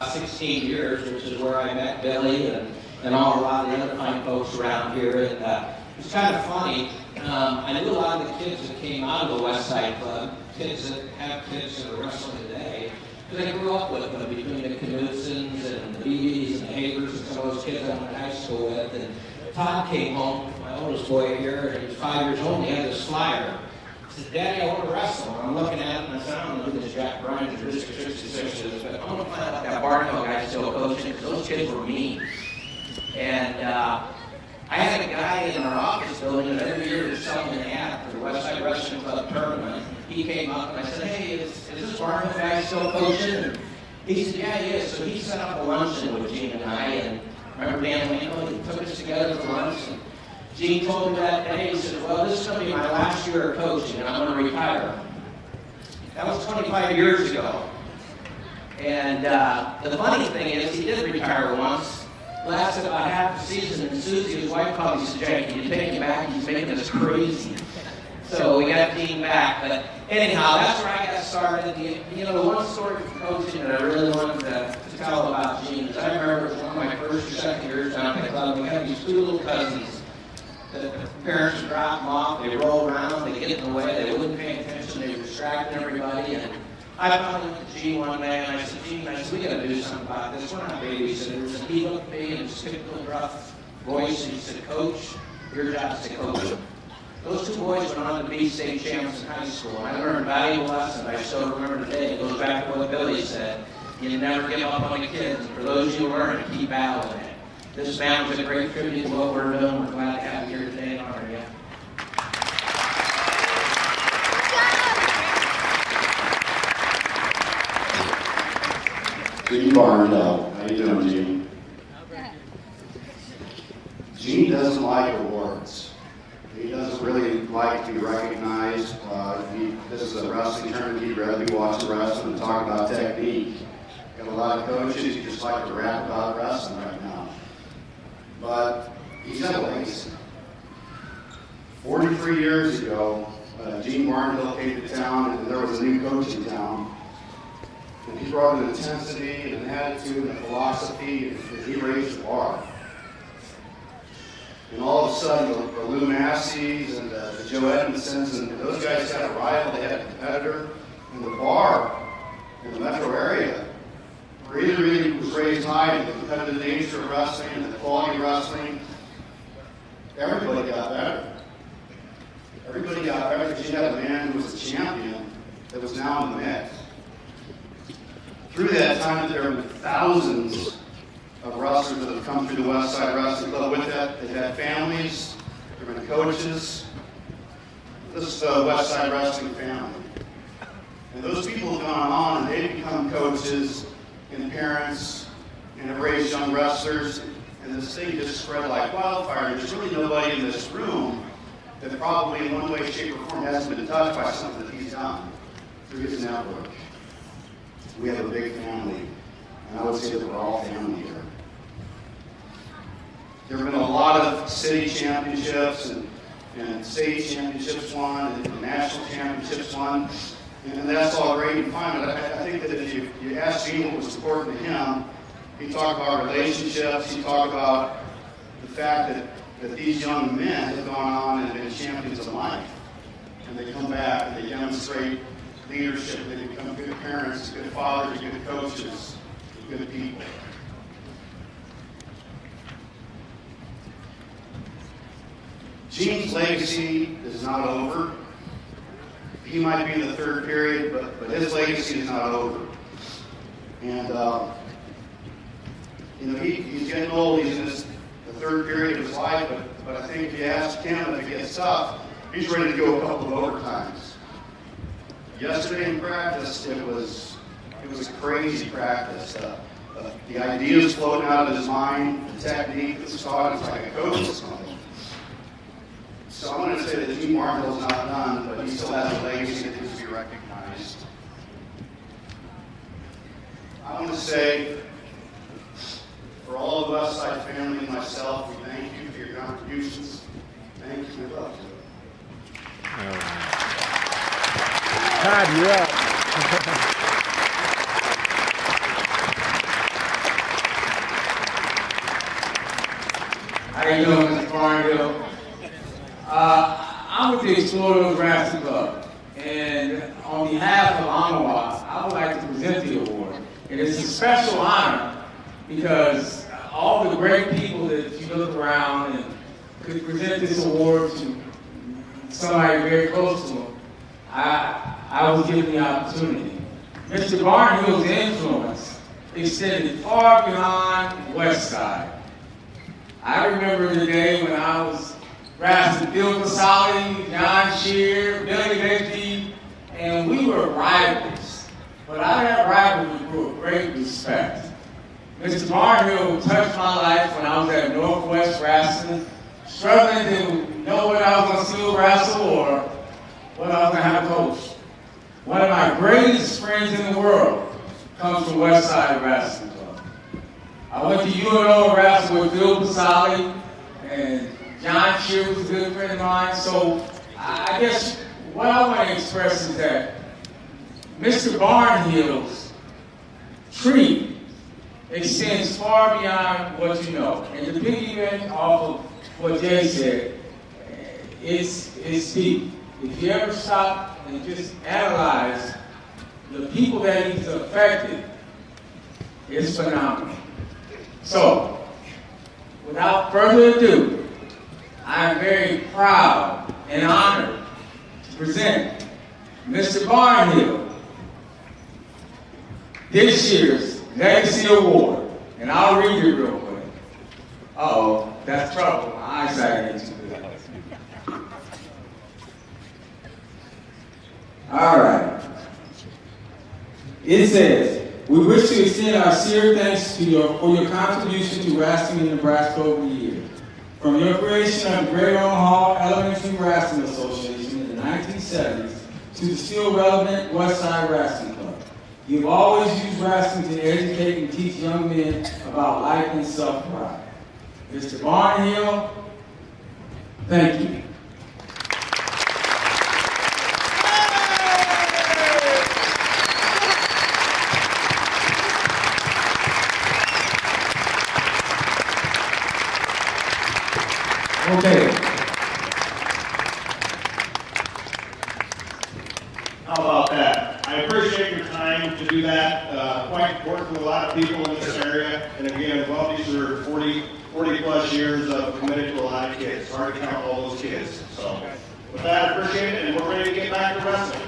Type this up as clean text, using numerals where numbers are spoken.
16 years, which is where I met Billy and a lot of the other fine folks around here. And it's kind of funny. I knew a lot of the kids that came out of the West Side Club, kids that have kids that are wrestling today, because I grew up with them, between the Knutsons and the BBs and the Havers and some of those kids I went to high school with. And Todd came home, my oldest boy here, and he was 5 years old, and he had this flyer. He said, "Daddy, I want to wrestle." And I'm looking at it, and I said, "I don't know who this Jack Bryan or District 66 is, but I'm going to find out that Barnhill guy's still coaching, because those kids were mean." And I had a guy in our office building that every year was selling an ad for the West Side Wrestling Club tournament. He came up, and I said, "Hey, is this Barnhill guy still coaching?" And he said, "Yeah, he is." So he set up a luncheon with Gene and I, and remember Dan Lano, he took us together for lunch. And Gene told me that day, he said, "Well, this is going to be my last year of coaching, and I'm going to retire." That was 25 years ago. And the funny thing is, he did retire once. Lasted about half the season, and Susie, his wife, called me and said, "Jack, can you take him back? He's making us crazy." So we got Gene back. But anyhow, that's where I got started. The one story from coaching that I really wanted to tell about Gene is I remember it was one of my first or second years down at the club. We had these two little cousins. The parents would drop them off, they roll around, they get in the way, they wouldn't pay attention, they were distracting everybody. And I finally went to Gene one day and I said, "Gene, we got to do something about this. We're not babysitters." And he looked at me in his typical rough voice and he said, "Coach, your job is to coach them." Those two boys went on to be state champions in high school. And I learned valuable lessons I still remember today. It goes back to what Billy said. You never give up on the kids. And for those you learn, keep battling it. This band was a great tribute to what we're doing. We're glad to have you here today and honor you. Gene Barnhill. How you doing, Gene? Gene doesn't like awards. He doesn't really like to be recognized. This is a wrestling tournament. He'd rather be watching wrestling and talk about technique. Got a lot of coaches who just like to rap about wrestling right now. But he's got a legacy. 43 years ago, Gene Barnhill came to town, and there was a new coach in town. And he brought an intensity and an attitude and a philosophy, and he raised the bar. And all of a sudden, the Lou Massey's and the Joe Edmondsons, and those guys had a rival, they had a competitor, and the bar in the metro area really was raised high in the competitive nature of wrestling and the quality of wrestling. Everybody got better. Everybody got better because you had a man who was a champion that was now in the mix. Through that time, there have been thousands of wrestlers that have come through the West Side Wrestling Club. With that, they've had families, there have been coaches. This is the West Side Wrestling family. And those people have gone on and they've become coaches and parents and have raised young wrestlers. And this thing just spread like wildfire. There's really nobody in this room that probably in one way, shape, or form hasn't been touched by something that he's done through his network. We have a big family, and I would say that we're all family here. There have been a lot of city championships and state championships won and national championships won, and that's all great and fine, but I think that if you ask Gene what was important to him, he talked about relationships, he talked about the fact that these young men have gone on and been champions of life, and they come back and they demonstrate leadership, they become good parents, good fathers, good coaches, good people. Gene's legacy is not over. He might be in the third period, but his legacy is not over. And he's getting old. He's in the third period of his life, but I think if you ask him, if it gets tough, he's ready to go a couple of overtimes. Yesterday in practice, it was a crazy practice. The ideas floating out of his mind, the technique that was taught, it's like a coach or something. So I want to say that Gene Barnhill's not done, but he still has a legacy that needs to be recognized. I want to say, for all of us, West Side family and myself, we thank you for your contributions. Thank you. We love you. Todd, you're up. How you doing, Mr. Barnhill? I'm with the Explorers Wrestling Club, and on behalf of OMAWA, I would like to present the award. And it's a special honor because all the great people that you look around and could present this award to somebody very close to him, I was given the opportunity. Mr. Barnhill's influence extended far beyond West Side. I remember the day when I was wrestling Bill Casali, John Shear, Billy Bigby, and we were rivals. But I had rivalry with great respect. Mr. Barnhill touched my life when I was at Northwest Wrestling, struggling to know what I was going to still wrestle or what I was going to have to coach. One of my greatest friends in the world comes from West Side Wrestling Club. I went to UNO wrestle with Bill Casali, and John Shear was a good friend of mine. So I guess what I want to express is that Mr. Barnhill's tree extends far beyond what you know. And to piggyback off of what Jay said, it's deep. If you ever stop and just analyze the people that he's affected, it's phenomenal. So, without further ado, I'm very proud and honored to present Mr. Barnhill this year's Legacy Award. And I'll read it real quick. Uh-oh, that's trouble. My eyesight ain't too good. All right. It says, we wish to extend our sincere thanks to for your contribution to wrestling in Nebraska over the years. From your creation of the Greater Omah Elementary Wrestling Association in the 1970s to the still relevant West Side Wrestling Club, you've always used wrestling to educate and teach young men about life and self-pride. Mr. Barnhill, thank you. Okay. How about that? I appreciate your time to do that. Worked with a lot of people in this area, and again, well, these are 40 plus years of committed to a lot of kids. It's hard to count all those kids. So with that, I appreciate it, and we're ready to get back to wrestling.